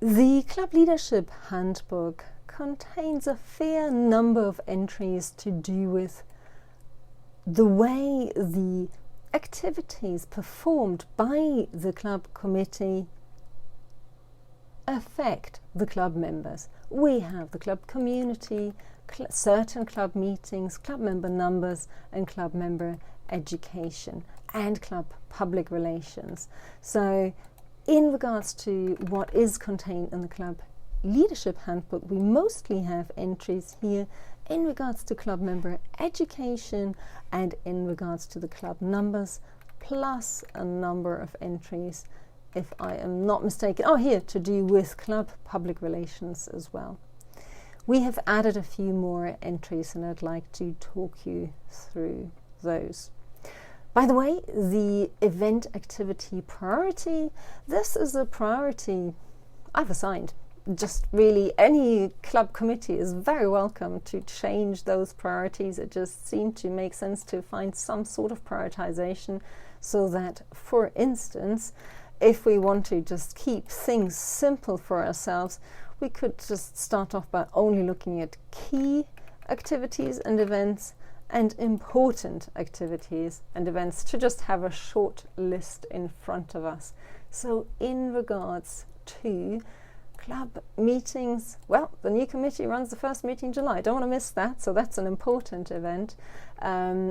The Club Leadership Handbook contains a fair number of entries to do with the way the activities performed by the club committee affect the club members. We have the club community, certain club meetings, club member numbers, and club member education, and club public relations. So in regards to what is contained in the Club Leadership Handbook, we mostly have entries here in regards to club member education and in regards to the club numbers, plus a number of entries, if I am not mistaken, here, to do with club public relations as well. We have added a few more entries and I'd like to talk you through those. By the way, the event activity priority, this is a priority I've assigned. Just really any club committee is very welcome to change those priorities. It just seemed to make sense to find some sort of prioritization so that, for instance, if we want to just keep things simple for ourselves, we could just start off by only looking at key activities and events and important activities and events, to just have a short list in front of us. So in regards to club meetings, well, the new committee runs the first meeting in July. Don't want to miss that. So that's an important event,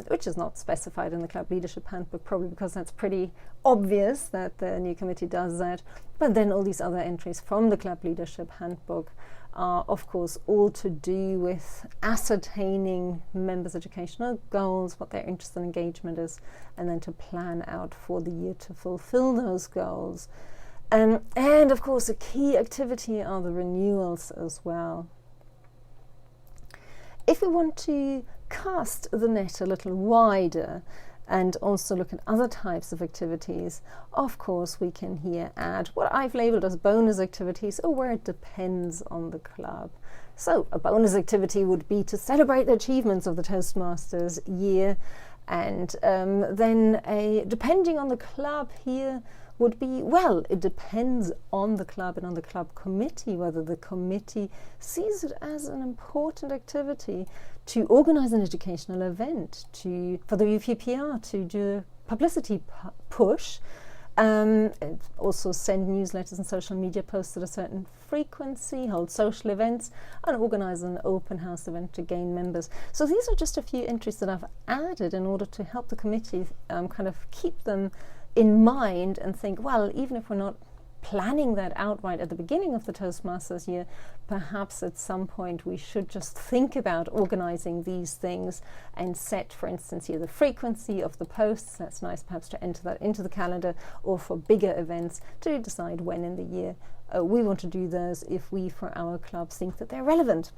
which is not specified in the Club Leadership Handbook, probably because that's pretty obvious that the new committee does that. But then all these other entries from the Club Leadership Handbook are, of course, all to do with ascertaining members' educational goals, what their interest and engagement is, and then to plan out for the year to fulfill those goals. And of course, a key activity are the renewals as well. If we want to cast the net a little wider and also look at other types of activities, of course, we can here add what I've labeled as bonus activities, or where it depends on the club. So a bonus activity would be to celebrate the achievements of the Toastmasters year, and then depending on the club here, would be, well, it depends on the club and on the club committee whether the committee sees it as an important activity to organize an educational event, for the UPPR to do a publicity push, also send newsletters and social media posts at a certain frequency, hold social events, and organize an open house event to gain members. So these are just a few entries that I've added in order to help the committee kind of keep them in mind and think, well, even if we're not planning that outright at the beginning of the Toastmasters year, perhaps at some point we should just think about organizing these things and set, for instance, here the frequency of the posts. That's nice perhaps to enter that into the calendar, or for bigger events to decide when in the year we want to do those if we, for our clubs, think that they're relevant.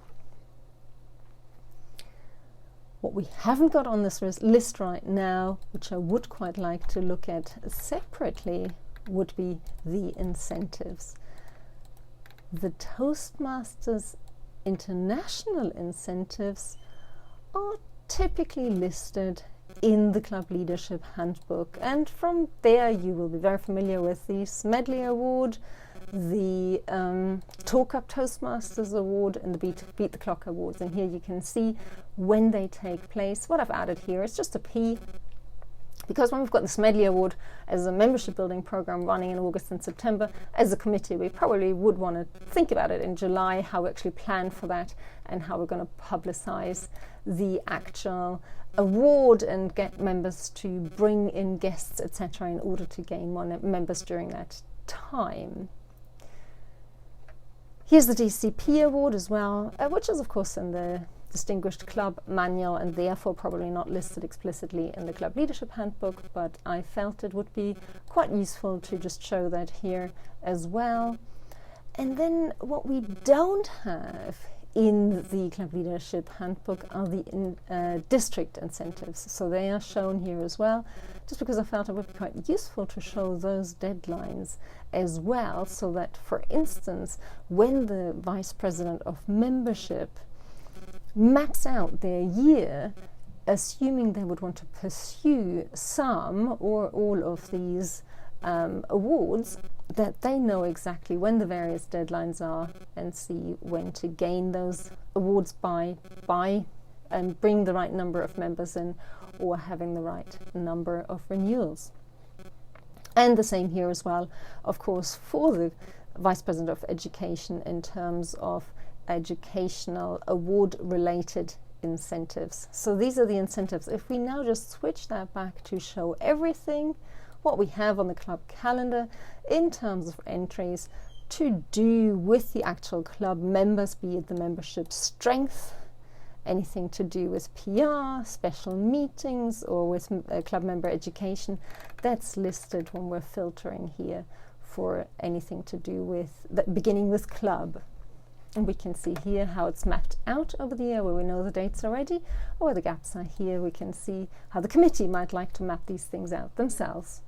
What we haven't got on this list right now, which I would quite like to look at separately, would be the incentives. The Toastmasters international incentives are typically listed in the Club Leadership Handbook, and from there you will be very familiar with the Smedley Award, the Talk Up Toastmasters Award, and the Beat the Clock Awards. And here you can see when they take place. What I've added here is just a P, because when we've got the Smedley Award as a membership building program running in August and September, as a committee we probably would want to think about it in July, how we actually plan for that and how we're going to publicize the actual award and get members to bring in guests, etc., in order to gain more members during that time. Here's the DCP Award as well, which is of course in the Distinguished Club Manual and therefore probably not listed explicitly in the Club Leadership Handbook, but I felt it would be quite useful to just show that here as well. And then what we don't have in the Club Leadership Handbook are the district incentives. So they are shown here as well, just because I felt it would be quite useful to show those deadlines as well, so that, for instance, when the Vice President of Membership maps out their year, assuming they would want to pursue some or all of these awards, that they know exactly when the various deadlines are and see when to gain those awards by and bring the right number of members in, or having the right number of renewals. And the same here as well, of course, for the Vice President of Education in terms of educational award-related incentives. So these are the incentives. If we now just switch that back to show everything, what we have on the club calendar in terms of entries to do with the actual club members, be it the membership strength, anything to do with PR, special meetings, or with club member education, that's listed when we're filtering here for anything to do with beginning with club. And we can see here how it's mapped out over the year, where we know the dates already, or where the gaps are here. We can see how the committee might like to map these things out themselves.